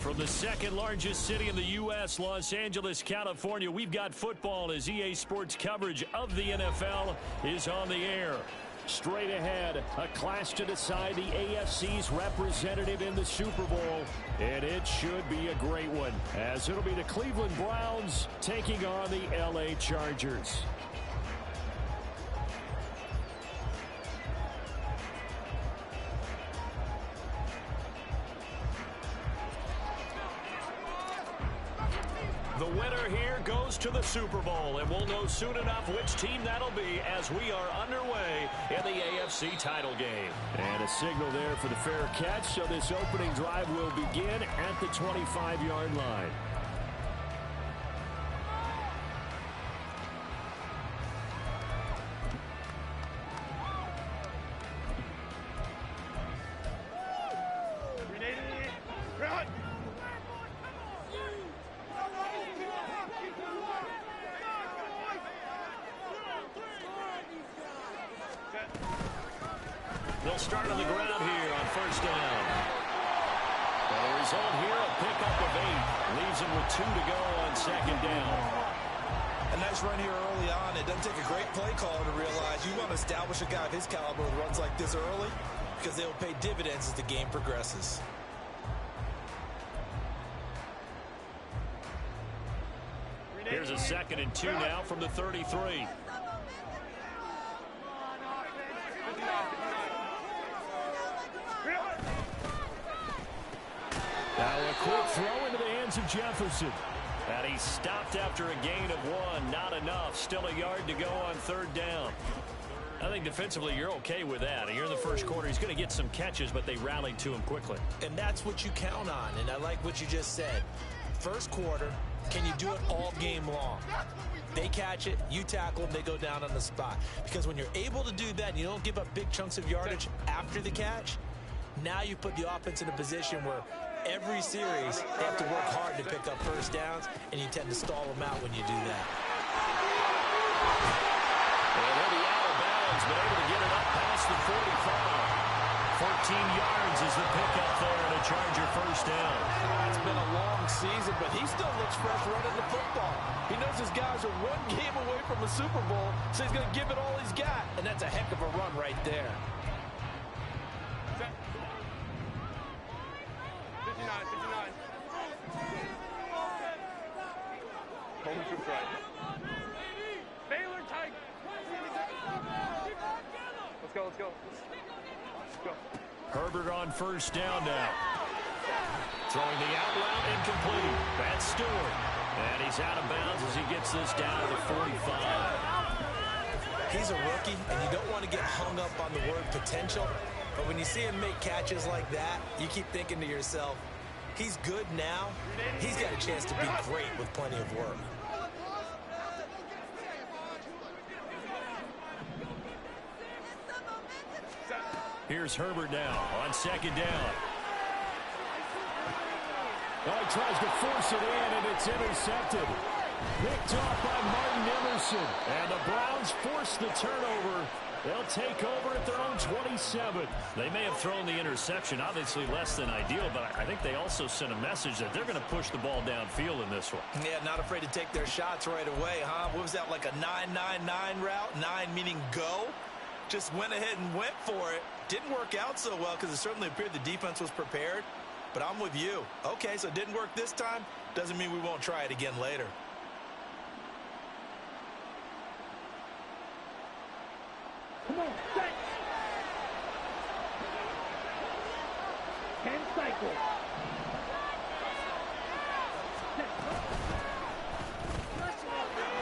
From the second largest city in the U.S., Los Angeles, California, we've got football as EA Sports coverage of the NFL is on the air. Straight ahead, a clash to decide the AFC's representative in the Super Bowl. And it should be a great one, as it'll be the Cleveland Browns taking on the LA Chargers. The winner here goes to the Super Bowl, and we'll know soon enough which team that'll be as we are underway in the AFC title game. And a signal there for the fair catch, so this opening drive will begin at the 25-yard line. They'll start on the ground here on first down. And the result here, a pickup of 8. Leaves him with 2 to go on second down. A nice run here early on. It doesn't take a great play caller to realize you want to establish a guy of his caliber with runs like this early because they will pay dividends as the game progresses. Here's a 2nd and 2 now from the 33. Now a quick throw into the hands of Jefferson. And he stopped after a gain of 1. Not enough. Still a yard to go on third down. I think defensively you're okay with that. You're in the first quarter. He's going to get some catches, but they rallied to him quickly. And that's what you count on. And I like what you just said. First quarter, can you do it all game long? They catch it, you tackle them, they go down on the spot. Because when you're able to do that and you don't give up big chunks of yardage after the catch, now you put the offense in a position where every series they have to work hard to pick up first downs, and you tend to stall them out when you do that. And he'll be out of bounds, but able to get it up past the 45. 14 yards is the pickup there, and a Charger first down. It's been a long season, but he still looks fresh running the football. He knows his guys are one game away from a Super Bowl, so he's going to give it all he's got. And that's a heck of a run right there. 59. Coleman troops right. Baylor tight. Let's go. Herbert on first down now. Throwing the out route incomplete. That's Stewart. And he's out of bounds as he gets this down to the 45. He's a rookie, and you don't want to get hung up on the word potential. But when you see him make catches like that, you keep thinking to yourself, he's good now. He's got a chance to be great with plenty of work. Here's Herbert now on second down. Oh, he tries to force it in, and it's intercepted. Picked off by Martin Emerson. And the Browns force the turnover. They'll take over at their own 27. They may have thrown the interception, obviously less than ideal, but I think they also sent a message that they're going to push the ball downfield in this one. Yeah, not afraid to take their shots right away, huh? What was that, like a 9-9-9 route? 9 meaning go? Just went ahead and went for it. Didn't work out so well because it certainly appeared the defense was prepared. But I'm with you. Okay, so it didn't work this time. Doesn't mean we won't try it again later. Come on, set. 10 cycles.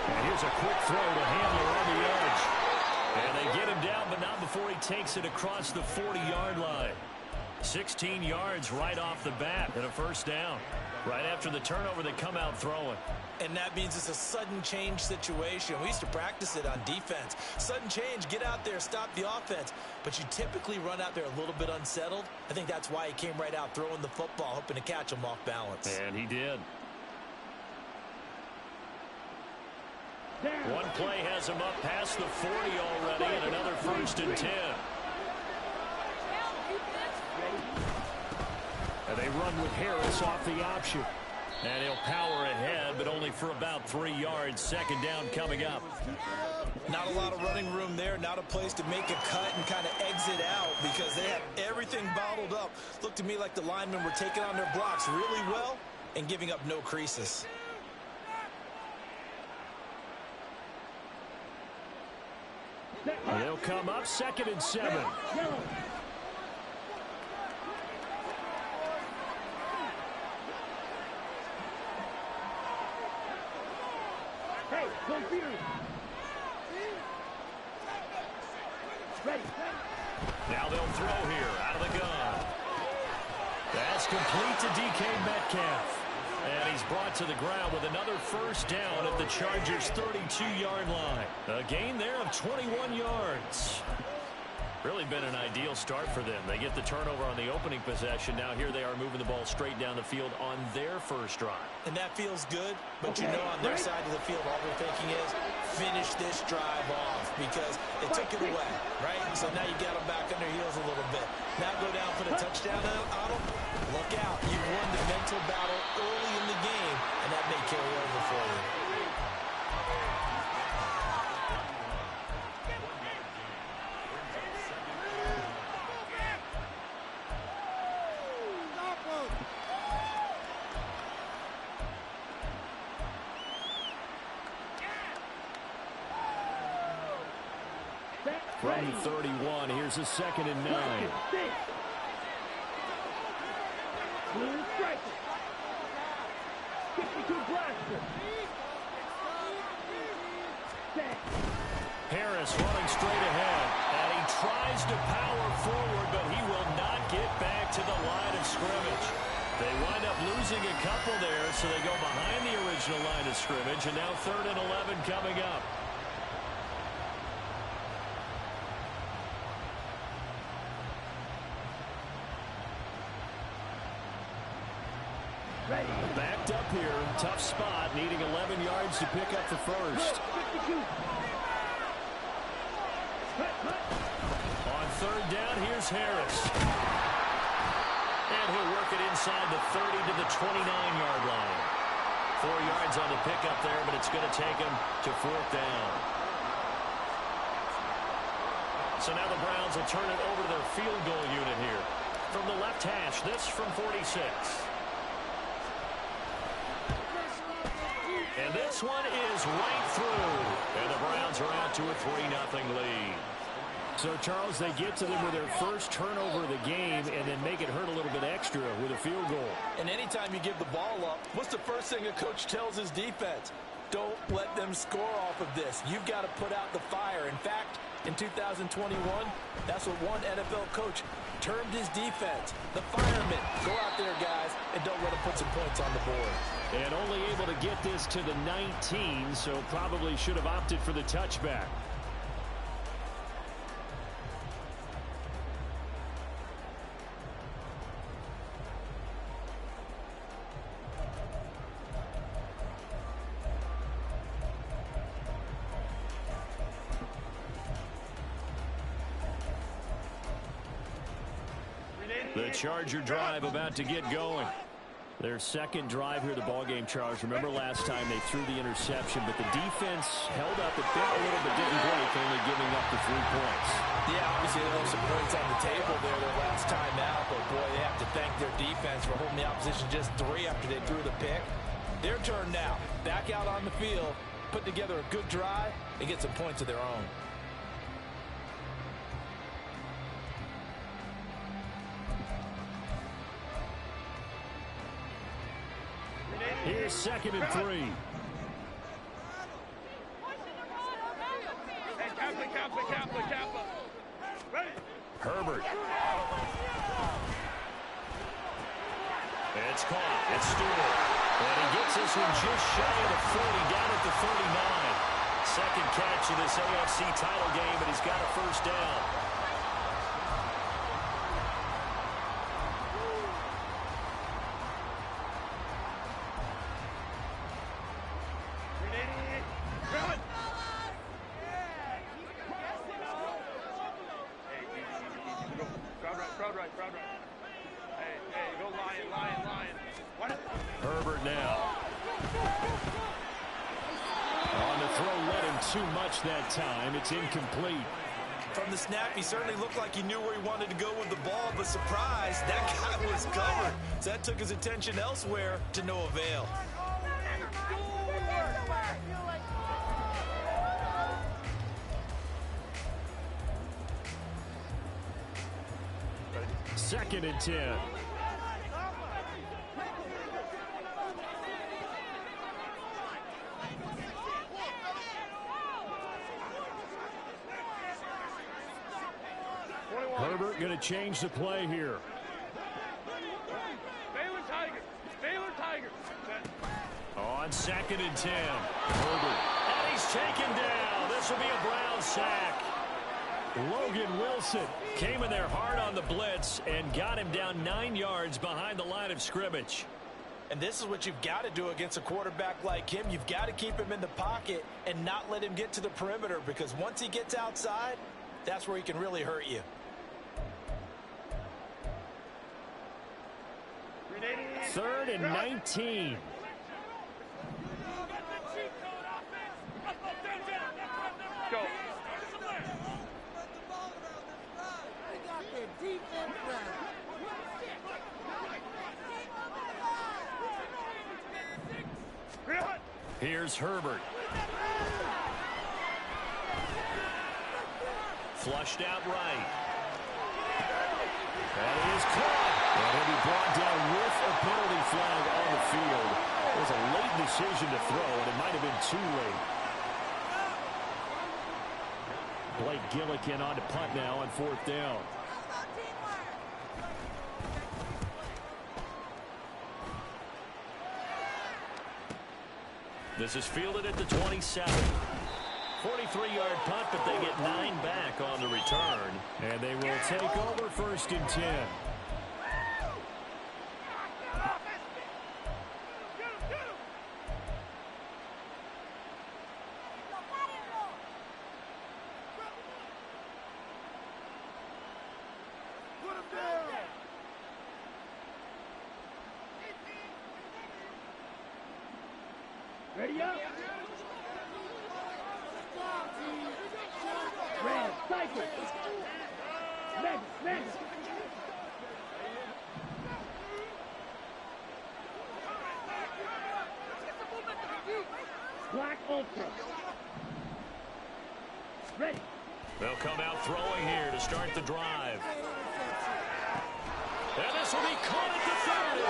And here's a quick throw to Handler on the edge. And they get him down, but not before he takes it across the 40-yard line. 16 yards right off the bat and a first down. Right after the turnover, they come out throwing. And that means it's a sudden change situation. We used to practice it on defense. Sudden change, get out there, stop the offense. But you typically run out there a little bit unsettled. I think that's why he came right out throwing the football, hoping to catch him off balance. And he did. One play has him up past the 40 already, and another first and 10. And they run with Harris off the option. And he'll power ahead, but only for about 3 yards. Second down coming up. Not a lot of running room there. Not a place to make a cut and kind of exit out because they have everything bottled up. Looked to me like the linemen were taking on their blocks really well and giving up no creases. They'll come up 2nd and 7. Hey, confused. Ready. Now they'll throw here out of the gun. That's complete to DK Metcalf. And he's brought to the ground with another first down at the Chargers' 32-yard line. A gain there of 21 yards. Really been an ideal start for them. They get the turnover on the opening possession. Now here they are moving the ball straight down the field on their first drive. And that feels good, but you know on their side of the field all they're thinking is finish this drive off because they took it away, right? So now you got them back on their heels a little bit. Now go down for the touchdown on them. Look out. You won the mental battle early in the game, and that may carry over for you. From 31, here's a 2nd and 9. Blue striker. 62 blaster. Harris running straight ahead, and he tries to power forward, but he will not get back to the line of scrimmage. They wind up losing a couple there, so they go behind the original line of scrimmage, and now 3rd and 11 coming up. Backed up here, tough spot, needing 11 yards to pick up the first. On 3rd down, here's Harris. And he'll work it inside the 30 to the 29-yard line. 4 yards on the pickup there, but it's going to take him to 4th down. So now the Browns will turn it over to their field goal unit here. From the left hash, this from 46. And this one is right through. And the Browns are out to a 3-0 lead. So, Charles, they get to them with their first turnover of the game and then make it hurt a little bit extra with a field goal. And anytime you give the ball up, what's the first thing a coach tells his defense? Don't let them score off of this. You've got to put out the fire. In fact, in 2021, that's what one NFL coach termed his defense. The firemen. Go out there, guys, and don't let them put some points on the board. And only able to get this to the 19, so probably should have opted for the touchback. The Charger drive about to get going. Their second drive here, the ballgame, Charles. Remember last time they threw the interception, but the defense held up. It bit a little bit, didn't break, only giving up the 3 points. Yeah, obviously they left some points on the table there their last time out, but boy, they have to thank their defense for holding the opposition just 3 after they threw the pick. Their turn now. Back out on the field, put together a good drive, and get some points of their own. Here's 2nd and 3. Hey, Kappa. Ready? Herbert. It's caught. It's Stewart. And he gets this one just shy of the 40, down at the 39. Second catch of this AFC title game, and he's got a first down. Crowd right. Hey, go Lions. too much that time. It's incomplete. From the snap, he certainly looked like he knew where he wanted to go with the ball, but surprise, that guy was covered. So that took his attention elsewhere to no avail. Second and 10. Herbert going to change the play here. Baylor Tigers. On second and 10. Herbert. And he's taken down. This will be a Brown sack. Logan Wilson came in there hard on the blitz and got him down 9 yards behind the line of scrimmage. And this is what you've got to do against a quarterback like him. You've got to keep him in the pocket and not let him get to the perimeter, because once he gets outside, that's where he can really hurt you. Third and 19. Go. Here's Herbert. Flushed out right. And he is caught. And he'll be brought down with a penalty flag on the field. It was a late decision to throw, and it might have been too late. Blake Gillikin on to punt now on fourth down. This is fielded at the 27. 43-yard punt, but they get 9 back on the return. And they will take over first and 10. Ready up. Red, cycle. Next. Black Ultra. Ready. They'll come out throwing here to start the drive. And this will be caught at the 30.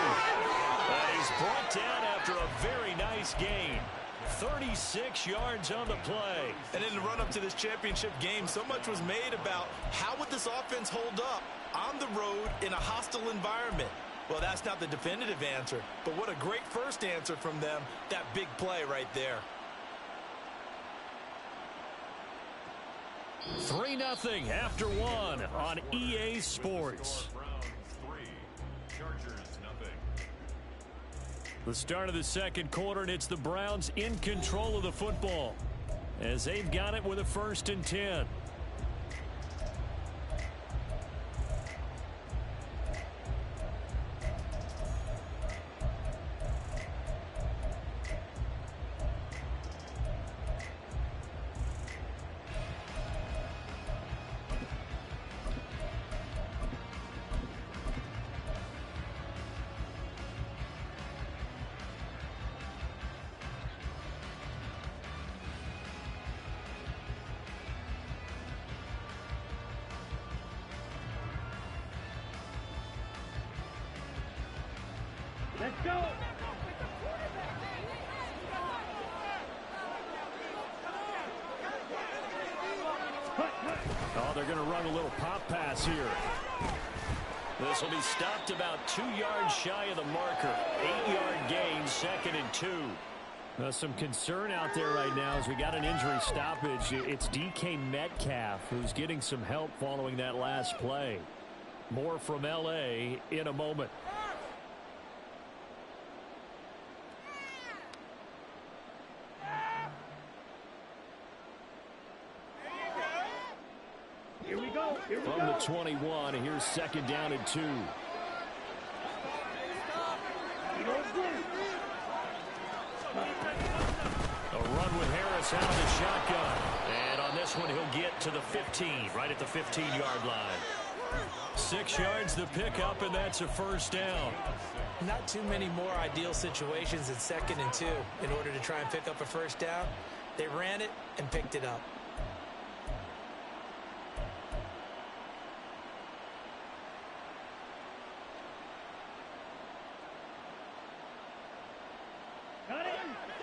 And he's brought down after a very nice gain. 36 yards on the play. And in the run-up to this championship game, so much was made about how would this offense hold up on the road in a hostile environment. Well, that's not the definitive answer, but what a great first answer from them, that big play right there. 3-0 after 1 on EA Sports. The start of the second quarter, and it's the Browns in control of the football as they've got it with a 1st and 10. Let's go. Oh, they're going to run a little pop pass here. This will be stopped about 2 yards shy of the marker. 8-yard gain, 2nd and 2. Some concern out there right now as we got an injury stoppage. It's DK Metcalf who's getting some help following that last play. More from L.A. in a moment. From the 21, and here's 2nd down and 2. A run with Harris Sets out the shotgun. And on this one, he'll get to the 15, right at the 15-yard line. 6 yards the pickup, and that's a first down. Not too many more ideal situations in 2nd and 2 in order to try and pick up a first down. They ran it and picked it up.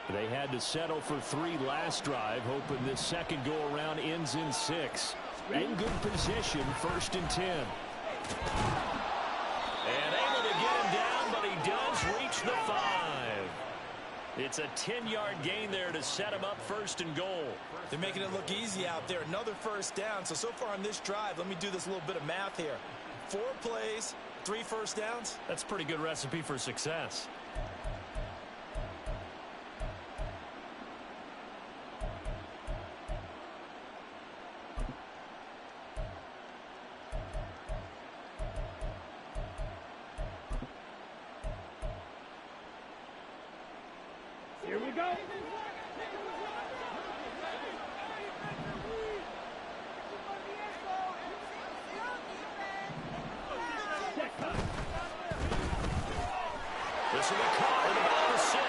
They had to settle for 3 last drive, hoping this second go-around ends in 6. In good position, 1st and 10. And able to get him down, but he does reach the 5. It's a 10-yard gain there to set him up 1st and goal. They're making it look easy out there. Another first down. So far on this drive, let me do this little bit of math here. 4 plays, 3 first downs. That's a pretty good recipe for success. Here we go. This will be caught at about the 6.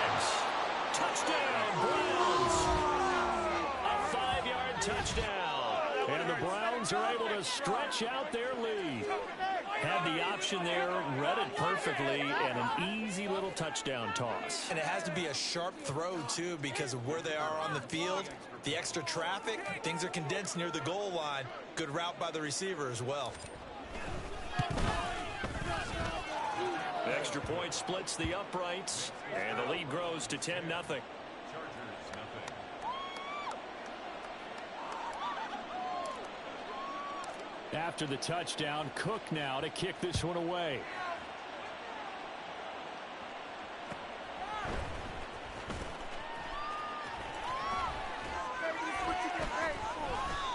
Touchdown, Browns. A 5-yard touchdown. And the Browns are able to stretch out their lead. Had the option there, read it perfectly, and an easy little touchdown toss. And it has to be a sharp throw, too, because of where they are on the field. The extra traffic, things are condensed near the goal line. Good route by the receiver as well. Extra point splits the uprights, and the lead grows to 10-0. After the touchdown, Cook now to kick this one away.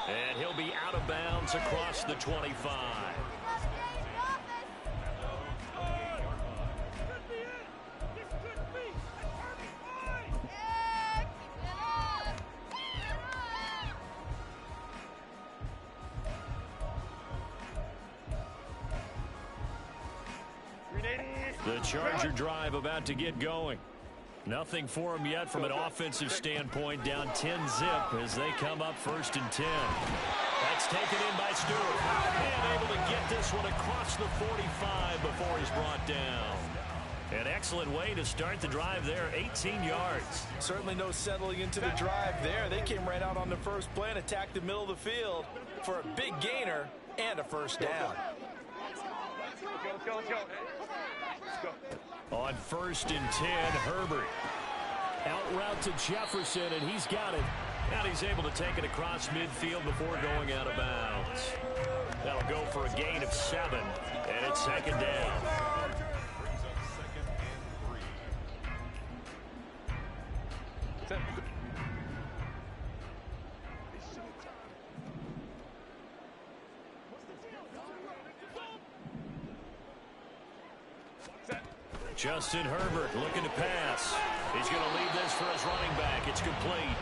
And he'll be out of bounds across the 25. The Charger drive about to get going. Nothing for them yet from an offensive standpoint. Down 10-zip as they come up 1st and 10. That's taken in by Stewart. And able to get this one across the 45 before he's brought down. An excellent way to start the drive there, 18 yards. Certainly no settling into the drive there. They came right out on the first play and attacked the middle of the field for a big gainer and a first down. Let's go. On 1st and 10, Herbert. Out route to Jefferson, and he's got it. And he's able to take it across midfield before going out of bounds. That'll go for a gain of 7, and it's 2nd down. Justin Herbert looking to pass. He's going to leave this for his running back. It's complete.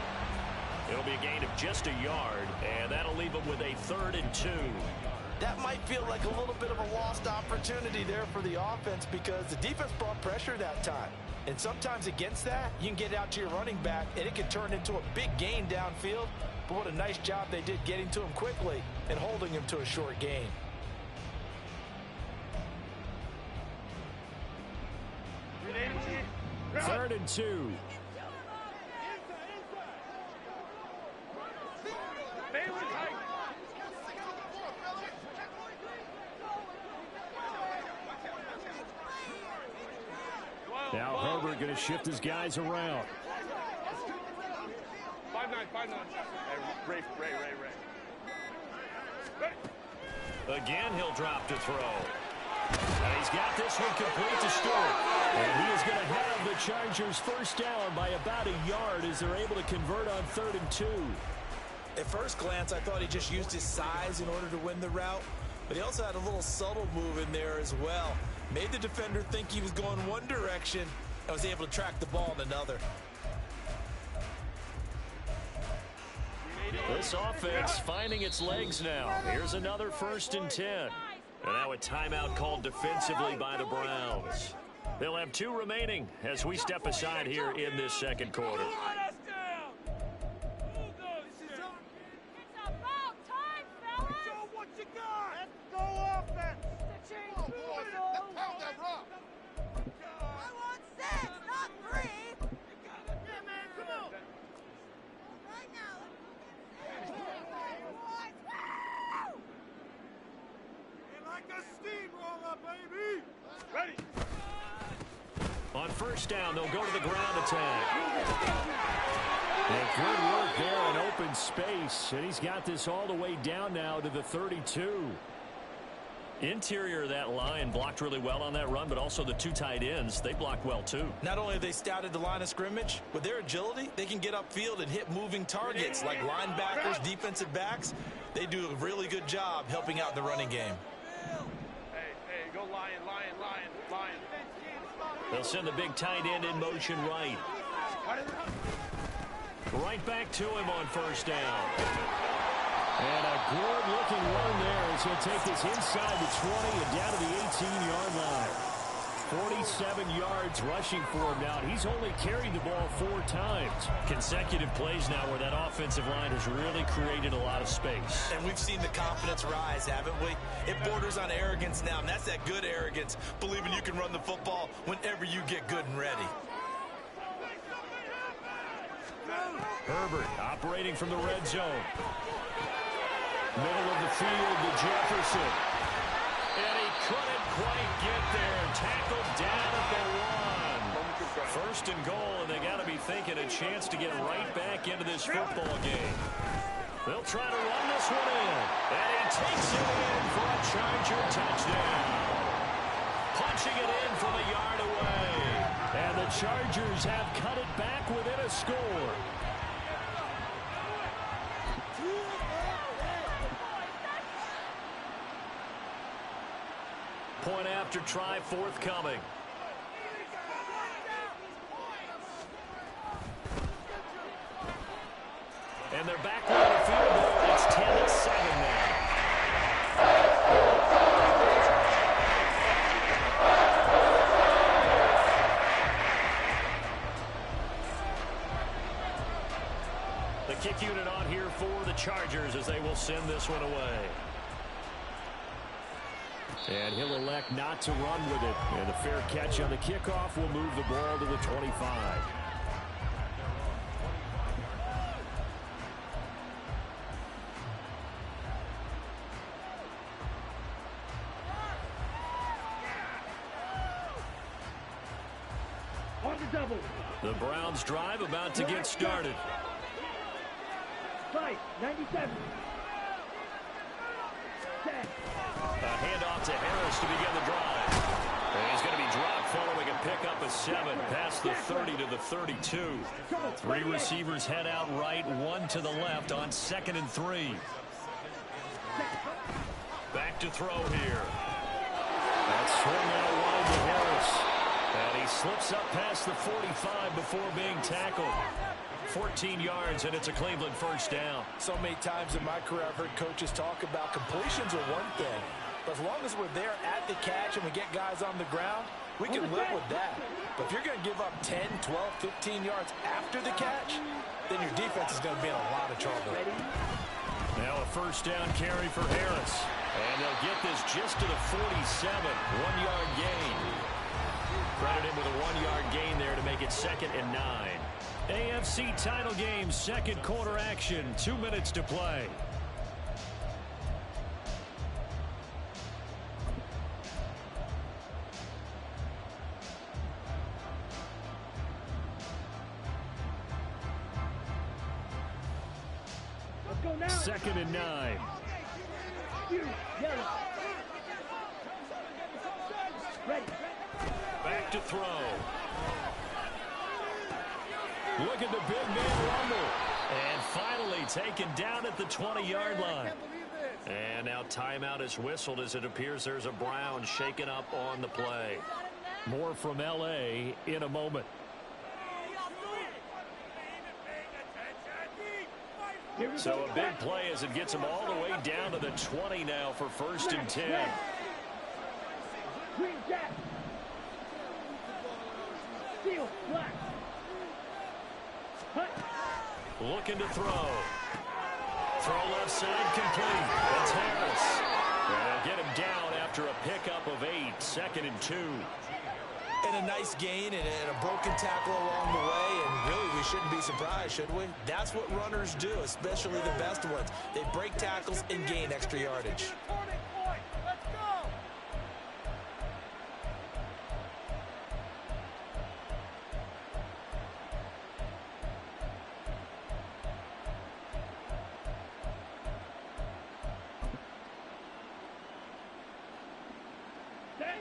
It'll be a gain of just a yard, and that'll leave him with a 3rd and 2. That might feel like a little bit of a lost opportunity there for the offense because the defense brought pressure that time. And sometimes against that, you can get out to your running back, and it can turn into a big gain downfield. But what a nice job they did getting to him quickly and holding him to a short gain. Third and 2. Now Herbert going to shift his guys around. 5-9. Ray. Again, he'll drop to throw. And he's got this one complete to Stewart. And he is going to have the Chargers first down by about a yard as they're able to convert on 3rd and 2. At first glance, I thought he just used his size in order to win the route. But he also had a little subtle move in there as well. Made the defender think he was going one direction and was able to track the ball in another. This offense finding its legs now. Here's another 1st and 10. And now a timeout called defensively by the Browns. They'll have 2 remaining as we step aside here in this second quarter. On 1st down, they'll go to the ground attack. And good work there in open space. And he's got this all the way down now to the 32. Interior of that line blocked really well on that run, but also the 2 tight ends, they blocked well too. Not only have they scouted the line of scrimmage, with their agility, they can get upfield and hit moving targets like linebackers, defensive backs. They do a really good job helping out the running game. Hey, go lion. They'll send the big tight end in motion right. Right back to him on 1st down. And a good-looking run there as he'll take this inside the 20 and down to the 18-yard line. 47 yards rushing for him now. He's only carried the ball 4 times. Consecutive plays now where that offensive line has really created a lot of space. And we've seen the confidence rise, haven't we? It borders on arrogance now, and that's that good arrogance, believing you can run the football whenever you get good and ready. Herbert operating from the red zone. Middle of the field to Jefferson. And he couldn't quite get there. Tackled down at the 1. 1st and goal, and they got to be thinking a chance to get right back into this football game. They'll try to run this one in. And he takes it in for a Charger touchdown. Punching it in from a yard away. And the Chargers have cut it back within a score. Point after try forthcoming. And they're back on the field goal. It's 10-7 now. The kick unit on here for the Chargers as they will send this one away. And he'll elect not to run with it. And a fair catch on the kickoff will move the ball to the 25. The Browns drive about to get started. Fight, 97. A handoff to Harris to begin the drive. And he's going to be dropped following a pickup of 7 past the 30 to the 32. 3 receivers head out right, 1 to the left on 2nd and 3. Back to throw here. That's swung out wide to Harris. And he slips up past the 45 before being tackled. 14 yards, and it's a Cleveland 1st down. So many times in my career I've heard coaches talk about completions are one thing, but as long as we're there at the catch and we get guys on the ground, we can live with that. But if you're going to give up 10, 12, 15 yards after the catch, then your defense is going to be in a lot of trouble. Now a 1st down carry for Harris. And they'll get this just to the 47. 1-yard gain. Credit him with a 1-yard gain there to make it 2nd and 9. AFC title game, 2nd quarter action. 2 minutes to play. Let's go now. 2nd and 9. Ready. Back to throw. Look at the big man rumble. And finally taken down at the 20-yard line. And now timeout is whistled as it appears there's a Brown shaken up on the play. More from L.A. in a moment. So a big play as it gets them all the way down to the 20 now for 1st and 10. Green jack. Steel, black. Hut. Looking to throw. Throw left side complete. That's Harris. And they'll get him down after a pickup of 8. 2nd and 2. And a nice gain and a broken tackle along the way. And really, we shouldn't be surprised, should we? That's what runners do, especially the best ones. They break tackles and gain extra yardage.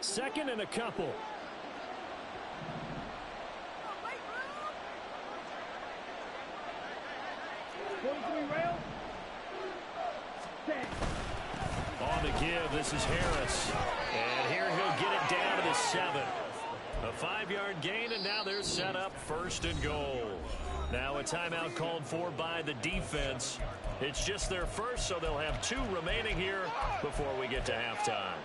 Second and a couple. On the give, this is Harris. And here he'll get it down to the 7. A 5-yard gain, and now they're set up 1st and goal. Now a timeout called for by the defense. It's just their first, so they'll have 2 remaining here before we get to halftime.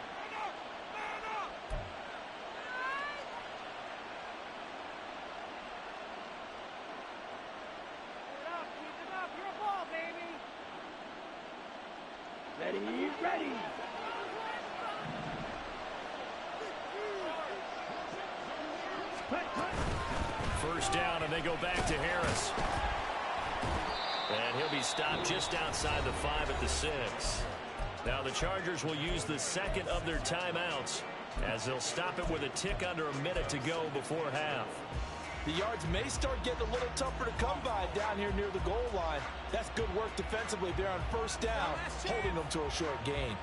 Ready. First down, and they go back to Harris. And he'll be stopped just outside the 5 at the 6. Now the Chargers will use the second of their timeouts as they'll stop it with a tick under a minute to go before half. The yards may start getting a little tougher to come by down here near the goal line. That's good work defensively there on 1st down, holding them to a short gain.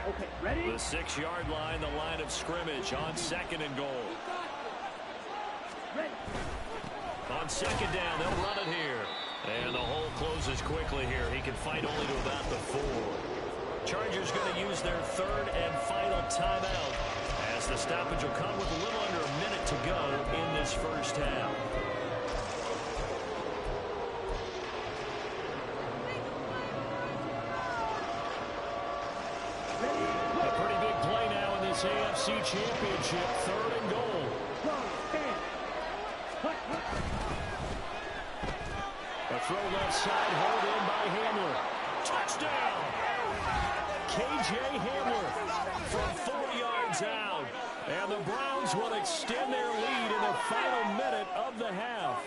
Okay, ready? The 6-yard line, the line of scrimmage on 2nd and goal. Ready. On 2nd down, they'll run it here. And the hole closes quickly here. He can fight only to about the 4. Chargers going to use their 3rd and final timeout as the stoppage will come with a little under a minute to go in this 1st half. A pretty big play now in this AFC Championship. 3rd and goal. A throw left side, held in by Hamler. Touchdown! KJ Hamler from 4 yards out. And the Browns will extend their lead in the final minute of the half.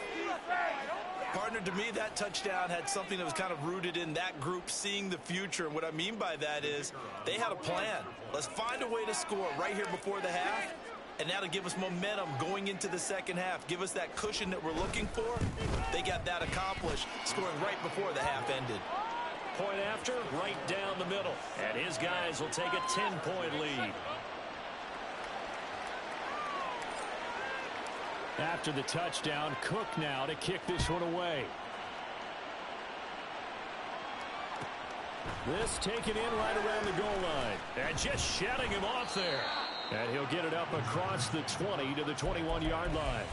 Partner, to me, that touchdown had something that was kind of rooted in that group seeing the future. And what I mean by that is they had a plan. Let's find a way to score right here before the half. And now to give us momentum going into the 2nd half, give us that cushion that we're looking for. They got that accomplished, scoring right before the half ended. Point after, right down the middle. And his guys will take a 10-point lead. After the touchdown, Cook now to kick this one away. This taken in right around the goal line. And just shutting him off there. And he'll get it up across the 20 to the 21-yard line.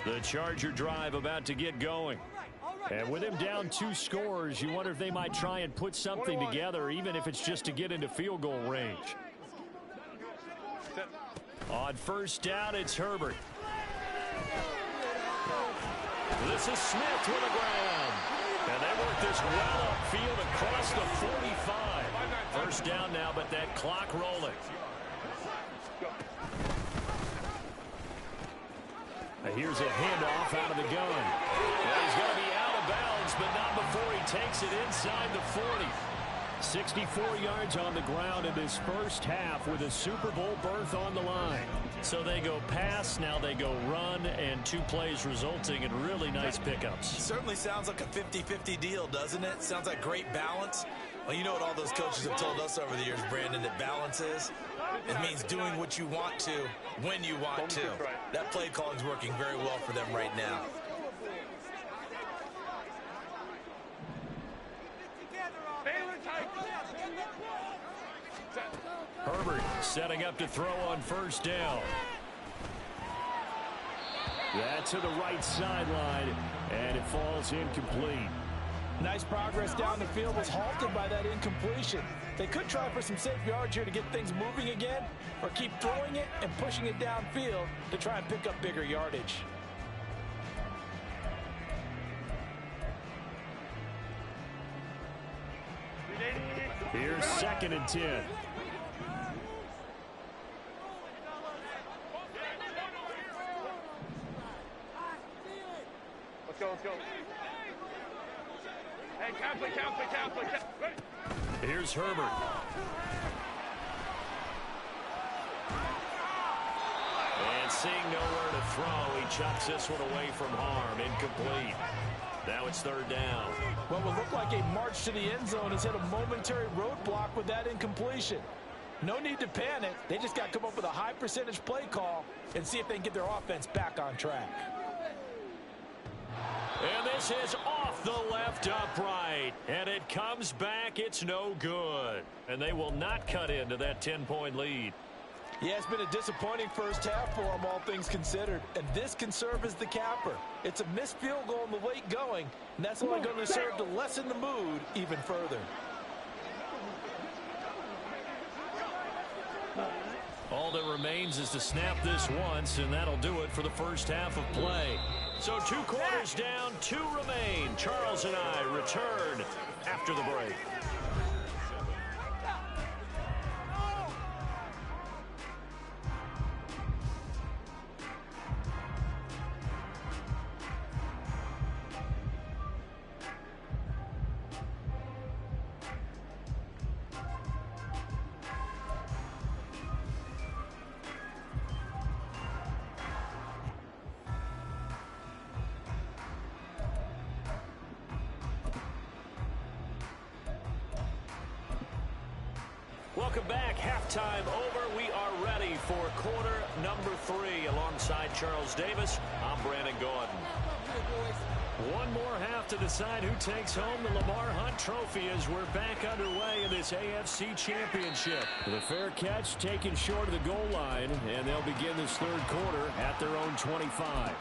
The Charger drive about to get going. And with him down 2 scores, you wonder if they might try and put something together, even if it's just to get into field goal range. On 1st down, it's Herbert. This is Smith with the ground. And they work this well upfield across the 45. 1st down now, but that clock rolling. Here's a handoff out of the gun. Well, he's going to be out of bounds, but not before he takes it inside the 40. 64 yards on the ground in this first half with a Super Bowl berth on the line. So they go pass, now they go run, and 2 plays resulting in really nice pickups. Certainly sounds like a 50-50 deal, doesn't it? Sounds like great balance. Well, you know what all those coaches have told us over the years, Brandon, that balance is? It means doing what you want to when you want to. That play calling is working very well for them right now. Herbert setting up to throw on first down. That's to the right sideline, and it falls incomplete. Nice progress down the field, was halted by that incompletion. They could try for some safe yards here to get things moving again, or keep throwing it and pushing it downfield to try and pick up bigger yardage. Here's 2nd and 10. Let's go, let's go. Hey, counter. Here's Herbert. And seeing nowhere to throw, he chucks this one away from harm. Incomplete. Now it's 3rd down. What would look like a march to the end zone has hit a momentary roadblock with that incompletion. No need to panic. They just got to come up with a high percentage play call and see if they can get their offense back on track. And this is off the left upright. And it comes back. It's no good. And they will not cut into that 10-point lead. Yeah, it's been a disappointing first half for them, all things considered. And this can serve as the capper. It's a missed field goal in the late going, and that's only going to serve to lessen the mood even further. All that remains is to snap this once, and that'll do it for the first half of play. So 2 quarters down, 2 remain. Charles and I return after the break. Welcome back. Halftime over. We are ready for quarter number 3. Alongside Charles Davis, I'm Brandon Gordon. One more half to decide who takes home the Lamar Hunt Trophy as we're back underway in this AFC Championship. The fair catch taken short of the goal line, and they'll begin this 3rd quarter at their own 25.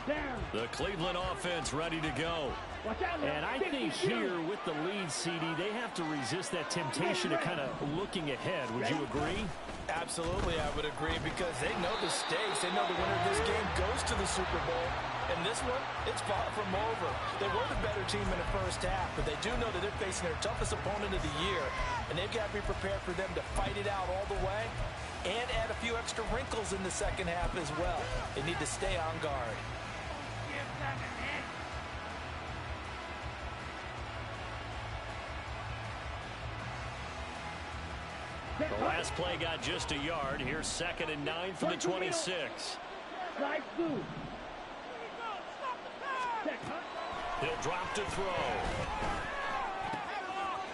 Down. The Cleveland offense ready to go. Watch out now. And I think here with the lead, CD, they have to resist that temptation of kind of looking ahead. Would you agree? Absolutely, I would agree, because they know the stakes. They know the winner of this game goes to the Super Bowl. And this one, it's far from over. They were the better team in the first half, but they do know that they're facing their toughest opponent of the year, and they've got to be prepared for them to fight it out all the way and add a few extra wrinkles in the second half as well. They need to stay on guard. The last play got just a yard. Here's 2nd and 9 from the 26. Slide through. He'll drop to throw.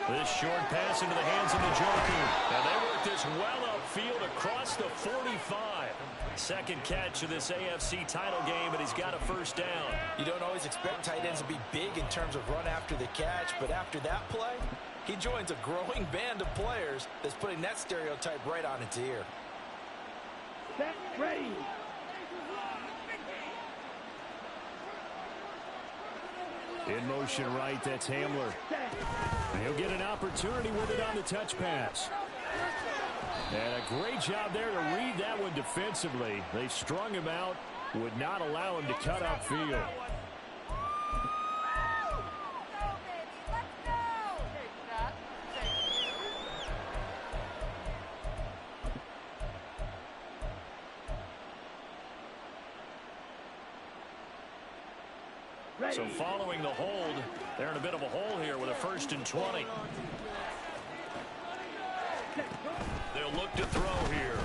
This short pass into the hands of the Joker. And they work this well upfield across the 45. 2nd catch of this AFC title game, and he's got a first down. You don't always expect tight ends to be big in terms of run after the catch, but after that play, he joins a growing band of players that's putting that stereotype right on its ear. Set, ready. In motion right, that's Hamler. And he'll get an opportunity with it on the touch pass. And a great job there to read that one defensively. They strung him out, would not allow him to cut upfield. So following the hold, they're in a bit of a hole here with a 1st and 20. They'll look to throw here.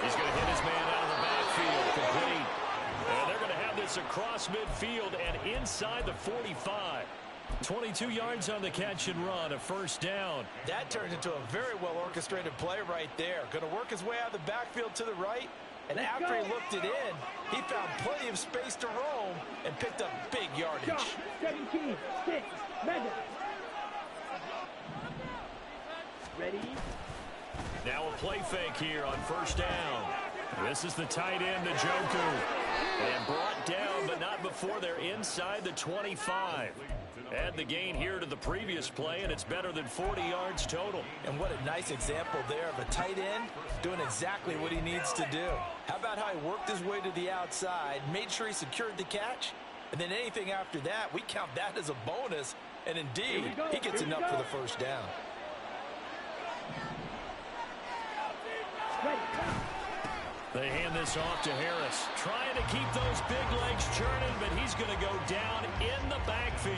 He's going to hit his man out of the backfield, complete. And they're going to have this across midfield and inside the 45. 22 yards on the catch and run, a 1st down. That turned into a very well-orchestrated play right there. Going to work his way out of the backfield to the right. And after he looked it in, he found plenty of space to roam and picked up big yardage. 17, 6, mega. Ready? Now a play fake here on 1st down. This is the tight end, Njoku. And brought down, but not before they're inside the 25. Add the gain here to the previous play, and it's better than 40 yards total. And what a nice example there of a tight end doing exactly what he needs to do. How about how he worked his way to the outside, made sure he secured the catch, and then anything after that, we count that as a bonus. And indeed, he gets enough for the 1st down. They hand this off to Harris, trying to keep those big legs churning, but he's going to go down in the backfield.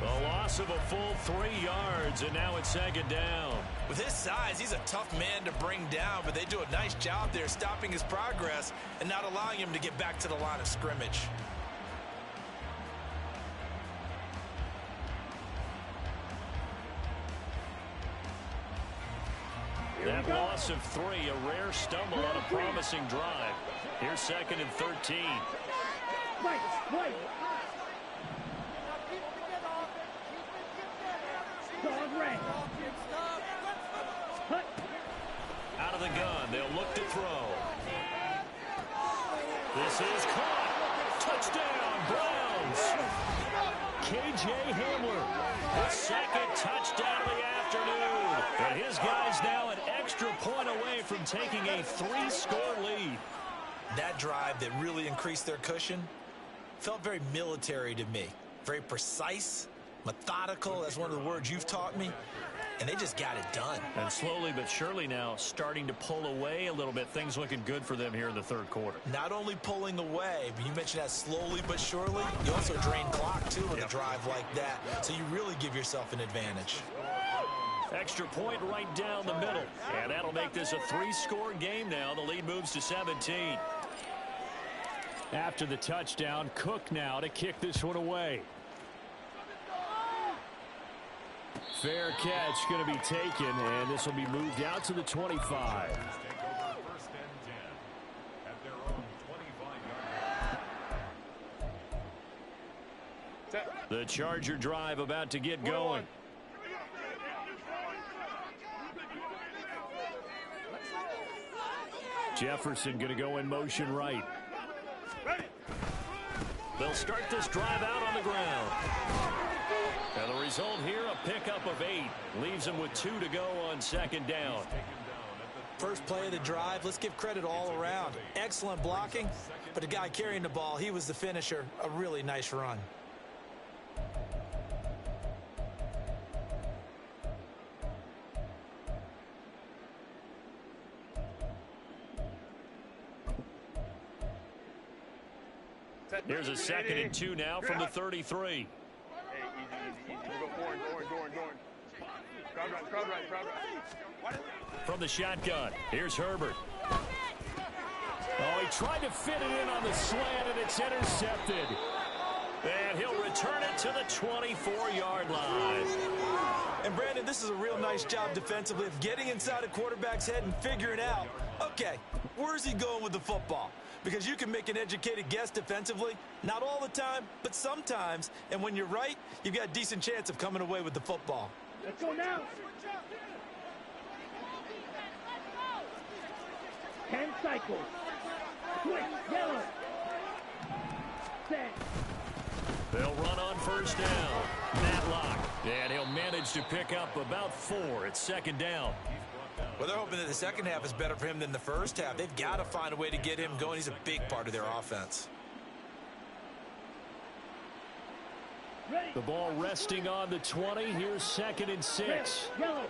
A loss of a full 3 yards, and now it's 2nd down. With his size, he's a tough man to bring down, but they do a nice job there stopping his progress and not allowing him to get back to the line of scrimmage. That loss of 3, a rare stumble on a promising drive. Here's 2nd and 13. Right. Dog red. Out of the gun, they'll look to throw. This is caught. Touchdown, Browns. K.J. Hamler, the 2nd touchdown of the afternoon. And his guys now an extra point away from taking a 3-score lead. That drive that really increased their cushion felt very military to me. Very precise, methodical. That's one of the words you've taught me. And they just got it done. And slowly but surely now starting to pull away a little bit. Things looking good for them here in the 3rd quarter. Not only pulling away, but you mentioned that slowly but surely. You also drain clock, too, with a drive like that. So you really give yourself an advantage. Extra point right down the middle. And that'll make this a 3-score game now. The lead moves to 17. After the touchdown, Cook now to kick this one away. Fair catch going to be taken, and this will be moved out to the 25. The Charger drive about to get going. Jefferson going to go in motion right. They'll start this drive out on the ground. And the result here, a pickup of 8. Leaves them with 2 to go on 2nd down. First play of the drive, let's give credit all around. Excellent blocking, but the guy carrying the ball, he was the finisher. A really nice run. Here's a 2nd and 2 now from the 33. Hey, easy. We'll go orange. Crowd right. From the shotgun, here's Herbert. Oh, he tried to fit it in on the slant, and it's intercepted. And he'll return it to the 24-yard line. And, Brandon, this is a real nice job defensively of getting inside a quarterback's head and figuring out, okay, where's he going with the football? Because you can make an educated guess defensively, not all the time, but sometimes. And when you're right, you've got a decent chance of coming away with the football. Let's go now. 10 cycles. Quick, yellow. Set. They'll run on 1st down. Matlock. And he'll manage to pick up about 4 at 2nd down. Well, they're hoping that the second half is better for him than the first half. They've got to find a way to get him going. He's a big part of their offense. The ball resting on the 20. Here's 2nd and 6. Yellow.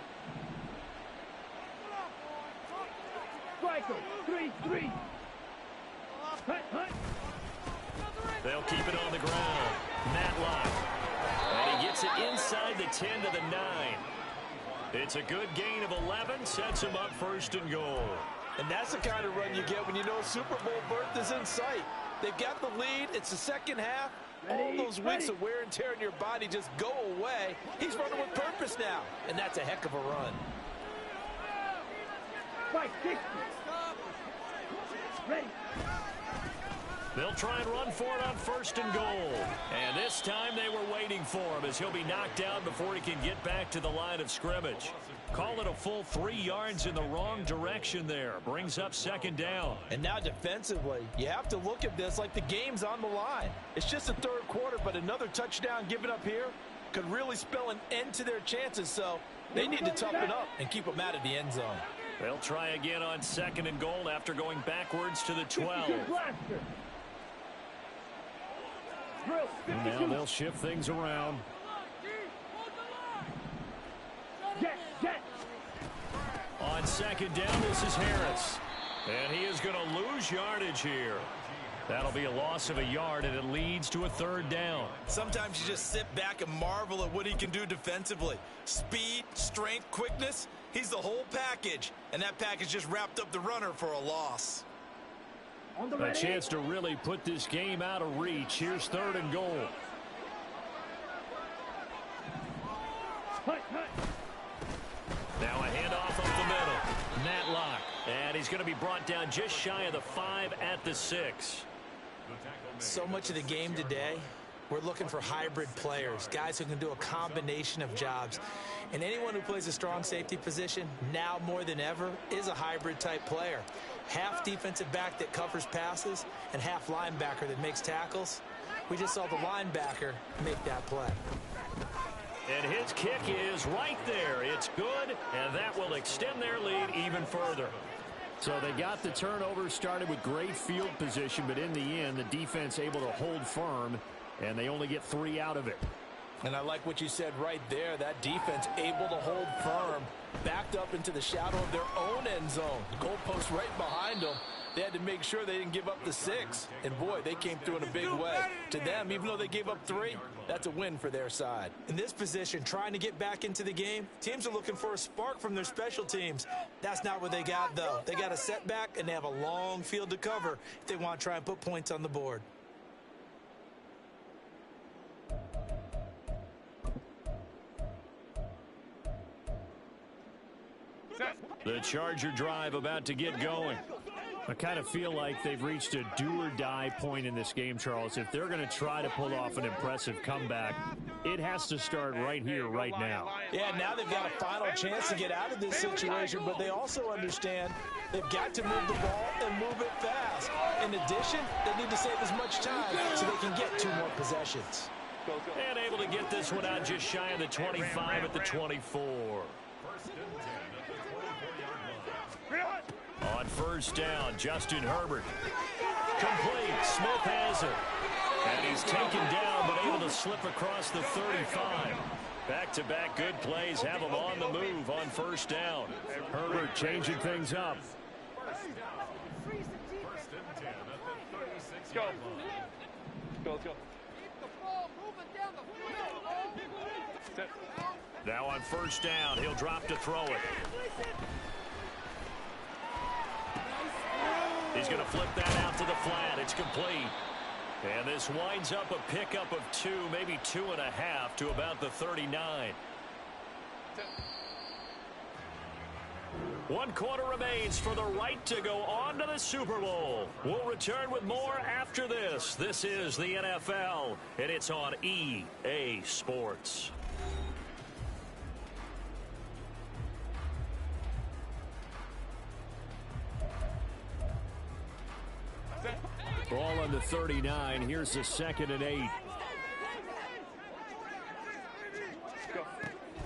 Striker. 3-3. Hut. They'll keep it on the ground. Matlock. And he gets it inside the 10 to the 9. It's a good gain of 11. Sets him up 1st and goal. And that's the kind of run you get when you know Super Bowl berth is in sight. They've got the lead. It's the second half. All those weeks of wear and tear in your body just go away. He's running with purpose now, and that's a heck of a run. Fight 60. Ready. They'll try and run for it on 1st and goal. And this time they were waiting for him as he'll be knocked down before he can get back to the line of scrimmage. Call it a full 3 yards in the wrong direction there. Brings up 2nd down. And now defensively, you have to look at this like the game's on the line. It's just the 3rd quarter, but another touchdown given up here could really spell an end to their chances. So they need to toughen up and keep them out of the end zone. They'll try again on 2nd and goal after going backwards to the 12. Now they'll shift things around. On 2nd down, this is Harris. And he is going to lose yardage here. That'll be a loss of a yard, and it leads to a 3rd down. Sometimes you just sit back and marvel at what he can do defensively. Speed, strength, quickness. He's the whole package. And that package just wrapped up the runner for a loss. A chance to really put this game out of reach. Here's 3rd and goal. Now a handoff up the middle. Matlock. And he's going to be brought down just shy of the 5 at the 6. So much of the game today, we're looking for hybrid players, guys who can do a combination of jobs. And anyone who plays a strong safety position, now more than ever, is a hybrid type player. Half defensive back that covers passes and half linebacker that makes tackles. We just saw the linebacker make that play. And his kick is right there. It's good, and that will extend their lead even further. So they got the turnover started with great field position, but in the end, the defense able to hold firm, and they only get 3 out of it. And I like what you said right there. That defense able to hold firm, backed up into the shadow of their own end zone. The goalpost right behind them. They had to make sure they didn't give up the 6. And, boy, they came through in a big way. To them, even though they gave up 3, that's a win for their side. In this position, trying to get back into the game, teams are looking for a spark from their special teams. That's not what they got, though. They got a setback, and they have a long field to cover if they want to try and put points on the board. The Charger drive about to get going. I kind of feel like they've reached a do-or-die point in this game, Charles. If they're going to try to pull off an impressive comeback, it has to start right here, right now. Yeah, now they've got a final chance to get out of this situation, but they also understand they've got to move the ball and move it fast. In addition, they need to save as much time so they can get 2 more possessions. And able to get this one out just shy of the 25 at the 24. On 1st down, Justin Herbert. Complete. Smith has it. And he's taken down, but able to slip across the 35. Back-to-back good plays have him on the move on 1st down. Herbert changing things up. Let's go. Let's go. Now on 1st down, he'll drop to throw it. He's going to flip that out to the flat. It's complete. And this winds up a pickup of 2, maybe 2.5 to about the 39. 1 quarter remains for the right to go on to the Super Bowl. We'll return with more after this. This is the NFL, and it's on EA Sports. Ball on the 39. Here's the 2nd and 8.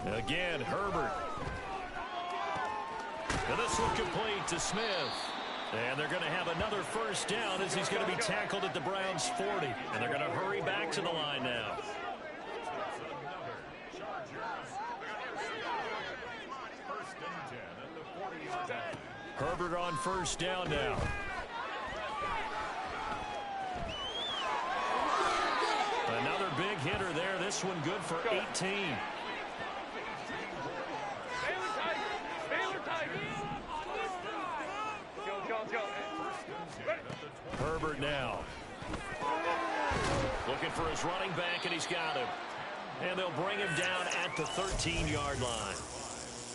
Again, Herbert. And this one complete to Smith. And they're going to have another 1st down as he's going to be tackled at the Browns' 40. And they're going to hurry back to the line now. Herbert on 1st down now. this one good for 18. Herbert now. Looking for his running back, and he's got him. And they'll bring him down at the 13-yard line.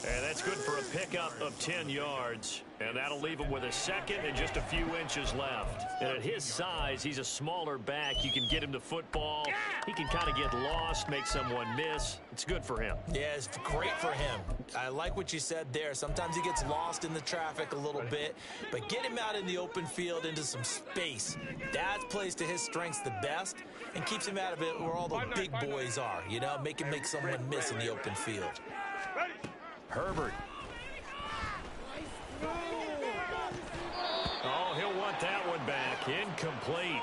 And that's good for a pickup of 10 yards. And that'll leave him with a second and just a few inches left. And at his size, he's a smaller back. You can get him to football. He can kind of get lost, make someone miss. It's good for him. Yeah, it's great for him. I like what you said there. Sometimes he gets lost in the traffic a little bit. But get him out in the open field into some space. That plays to his strengths the best and keeps him out of it where all the big boys are. You know, make him make someone miss in the open field. Herbert. Oh, he'll want that one back. Incomplete.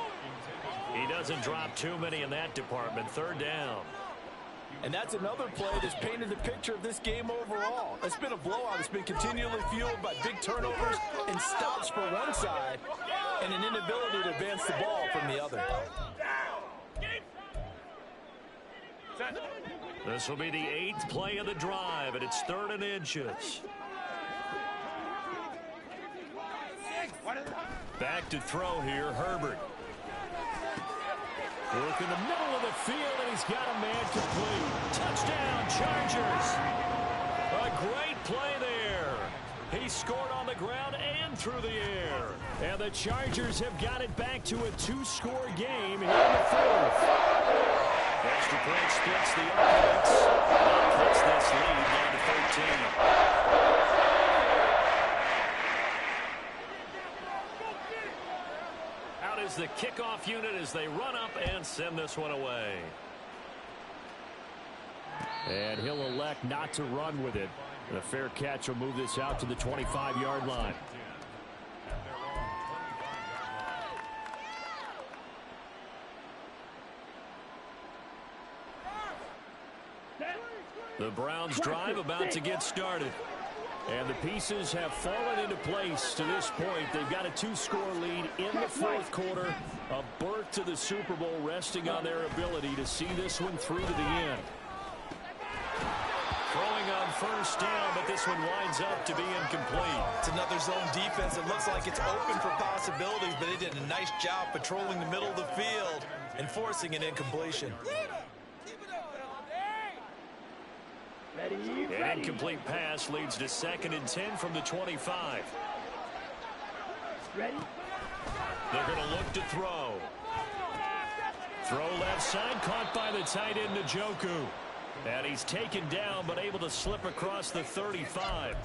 He doesn't drop too many in that department. Third down. And that's another play that's painted the picture of this game overall. It's been a blowout. It's been continually fueled by big turnovers and stops for one side and an inability to advance the ball from the other. This will be the 8th play of the drive, and it's 3rd and inches. Back to throw here, Herbert. Work in the middle of the field, and he's got a man complete. Touchdown, Chargers. A great play there. He scored on the ground and through the air. And the Chargers have got it back to a 2-score game here in the 4th. Extra point splits the offense. That puts this lead down to 13. Out is the kickoff unit as they run up and send this one away. And he'll elect not to run with it. And a fair catch will move this out to the 25-yard line. The Browns drive about to get started. And the pieces have fallen into place to this point. They've got a 2-score lead in the 4th quarter. A berth to the Super Bowl resting on their ability to see this one through to the end. Throwing on first down, but this one winds up to be incomplete. It's another zone defense. It looks like it's open for possibilities, but they did a nice job patrolling the middle of the field and forcing an incompletion. An incomplete pass leads to 2nd and 10 from the 25. Ready? They're going to look to throw. Throw left side, caught by the tight end Njoku. And he's taken down, but able to slip across the 35.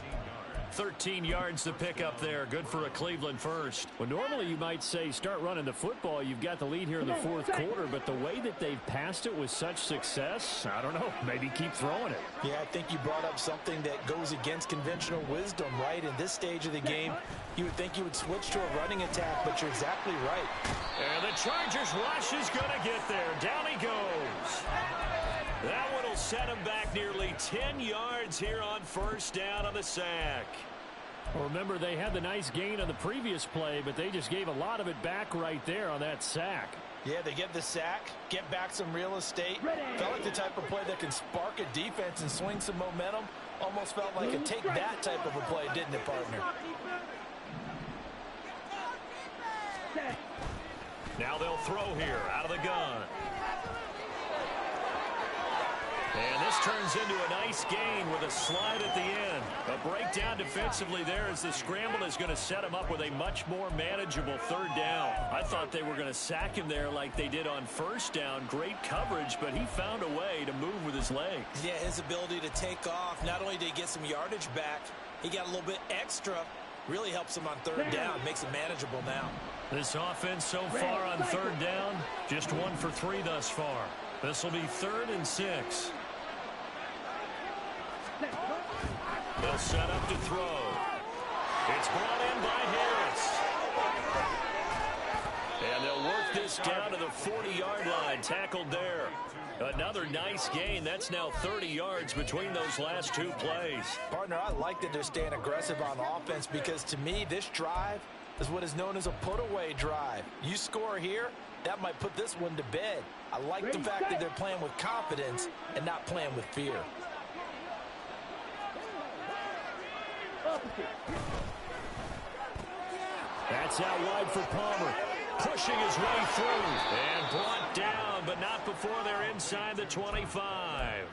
13 yards to pick up there. Good for a Cleveland first. Well, normally you might say start running the football. You've got the lead here in the 4th quarter, but the way that they've passed it with such success, I don't know, maybe keep throwing it. Yeah, I think you brought up something that goes against conventional wisdom, right? In this stage of the game, you would think you would switch to a running attack, but you're exactly right. And the Chargers rush is going to get there. Down he goes. That one will set him back nearly 10 yards here on first down on the sack. Well, remember, they had the nice gain on the previous play, but they just gave a lot of it back right there on that sack. Yeah, they get the sack, get back some real estate. Felt like the type of play that can spark a defense and swing some momentum. Almost felt like a take that type of a play, didn't it, partner? Now they'll throw here out of the gun. And this turns into a nice gain with a slide at the end. A breakdown defensively there as the scramble is going to set him up with a much more manageable 3rd down. I thought they were going to sack him there like they did on first down. Great coverage, but he found a way to move with his legs. Yeah, his ability to take off. Not only did he get some yardage back, he got a little bit extra. Really helps him on 3rd down. Makes it manageable now. This offense so far on 3rd down, just 1 for 3 thus far. This will be 3rd and 6. They'll set up to throw. It's brought in by Harris. And they'll work this down to the 40-yard line. Tackled there. Another nice gain. That's now 30 yards between those last 2 plays. Partner, I like that they're staying aggressive on offense because to me, this drive is what is known as a put-away drive. You score here, that might put this one to bed. I like the fact that they're playing with confidence and not playing with fear. That's out wide for Palmer. Pushing his way through. And brought down, but not before they're inside the 25.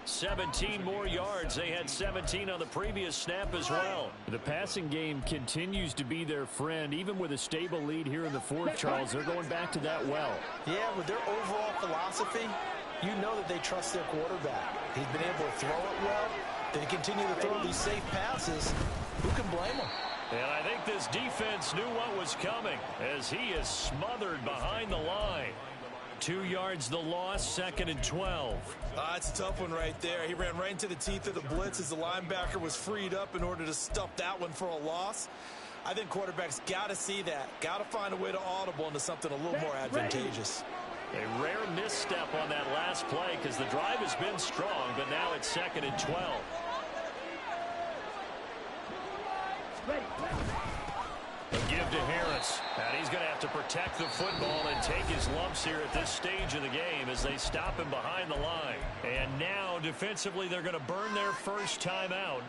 17 more yards. They had 17 on the previous snap as well. The passing game continues to be their friend. Even with a stable lead here in the fourth, Charles, they're going back to that well. Yeah, with their overall philosophy, you know that they trust their quarterback. He's been able to throw it well. They continue to throw these safe passes. Who can blame them? And I think this defense knew what was coming as he is smothered behind the line. 2 yards the loss, 2nd and 12. It's a tough one right there. He ran right into the teeth of the blitz as the linebacker was freed up in order to stuff that one for a loss. I think quarterbacks got to see that. Got to find a way to audible into something a little more advantageous. A rare misstep on that last play because the drive has been strong, but now it's 2nd and 12. A give to Harris, and he's going to have to protect the football and take his lumps here at this stage of the game as they stop him behind the line. And now defensively they're going to burn their first time out.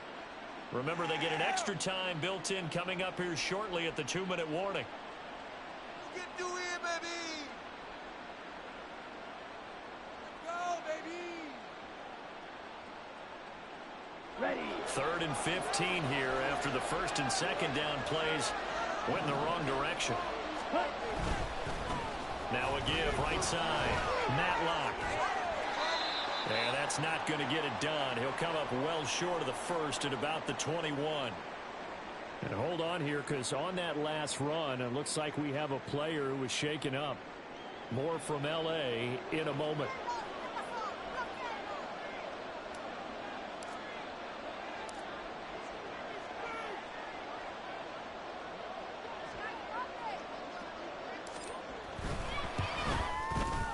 Remember, they get an extra time built in coming up here shortly at the 2-minute warning. You can do it, baby. Go, baby. Ready. 3rd and 15 here after the 1st and 2nd down plays went in the wrong direction. Now a give right side. Matlock. And that's not going to get it done. He'll come up well short of the 1st at about the 21. And hold on here because on that last run, it looks like we have a player who was shaken up. More from L.A. in a moment.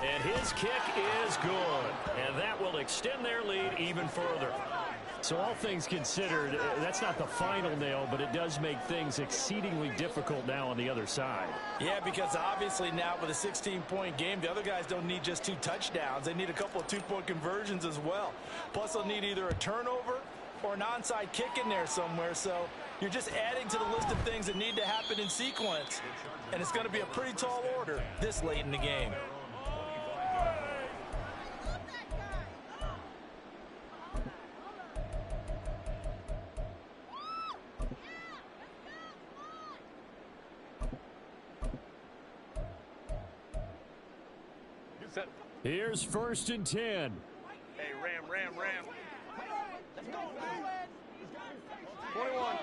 And his kick is good. And that will extend their lead even further. So all things considered, that's not the final nail, but it does make things exceedingly difficult now on the other side. Yeah, because obviously now with a 16-point game, the other guys don't need just 2 touchdowns. They need a couple of 2-point conversions as well. Plus, they'll need either a turnover or an onside kick in there somewhere. So you're just adding to the list of things that need to happen in sequence. And it's going to be a pretty tall order this late in the game. Here's 1st and 10. Hey, Ram. 21.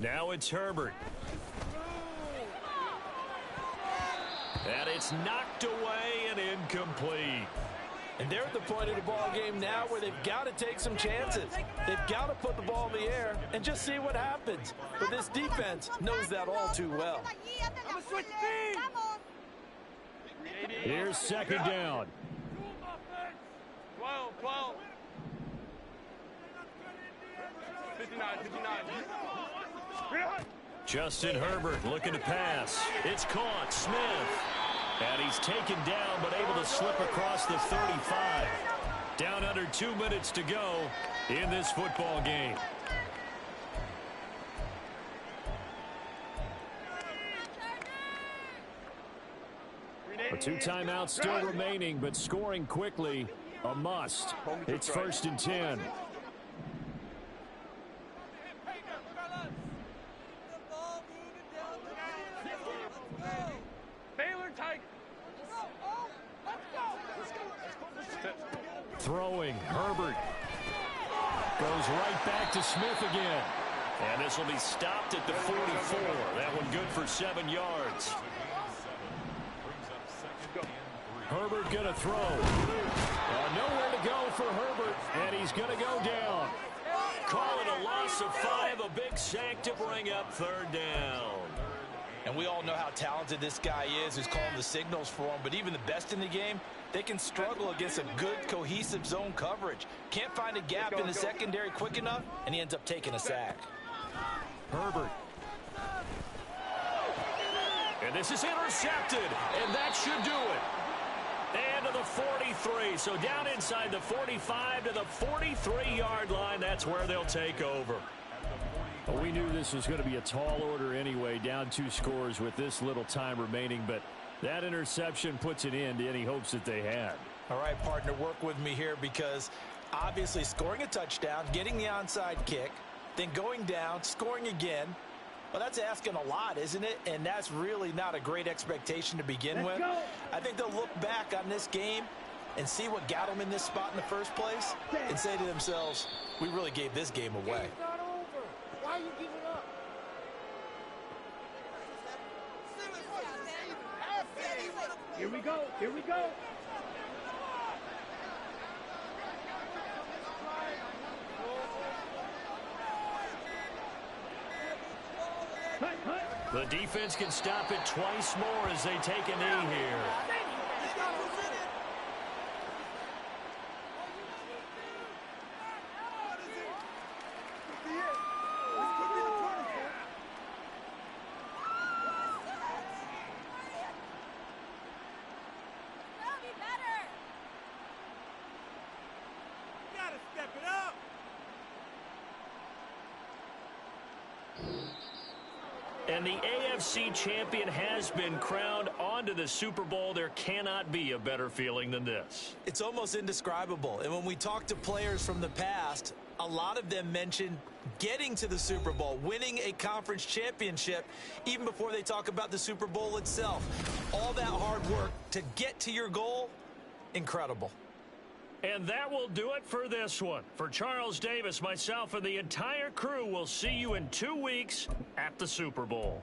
Now it's Herbert. And it's knocked away and incomplete. And they're at the point of the ball game now where they've got to take some chances. They've got to put the ball in the air and just see what happens. But this defense knows that all too well. I'm a switch team. Here's 2nd down. 12. 59. Justin Herbert looking to pass. It's caught. Smith. And he's taken down but able to slip across the 35. Down under 2 minutes to go in this football game. A 2 timeouts still remaining, but scoring quickly a must. It's 1st and 10. Throwing, Herbert goes right back to Smith again. And this will be stopped at the 44. That one good for 7 yards. Herbert going to throw. Nowhere to go for Herbert, and he's going to go down. Call it a loss of 5, a big sack to bring up 3rd down. And we all know how talented this guy is who's calling the signals for him. But even the best in the game, they can struggle against a good, cohesive zone coverage. Can't find a gap in the secondary quick enough, and he ends up taking a sack. Herbert. And this is intercepted, and that should do it. And to the 43, so down inside the 45 to the 43-yard line. That's where they'll take over. Well, we knew this was going to be a tall order anyway, down 2 scores with this little time remaining, but that interception puts an end to any hopes that they had. All right, partner, work with me here because obviously scoring a touchdown, getting the onside kick, then going down, scoring again, well, that's asking a lot, isn't it? And that's really not a great expectation to begin with. I think they'll look back on this game and see what got them in this spot in the first place and say to themselves, we really gave this game away. Why are you giving up? Here we go. Here we go. The defense can stop it twice more as they take a knee here. And the AFC champion has been crowned onto the Super Bowl. There cannot be a better feeling than this. It's almost indescribable. And when we talk to players from the past, a lot of them mention getting to the Super Bowl, winning a conference championship, even before they talk about the Super Bowl itself. All that hard work to get to your goal, incredible. And that will do it for this one. For Charles Davis, myself, and the entire crew, will see you in 2 weeks at the Super Bowl.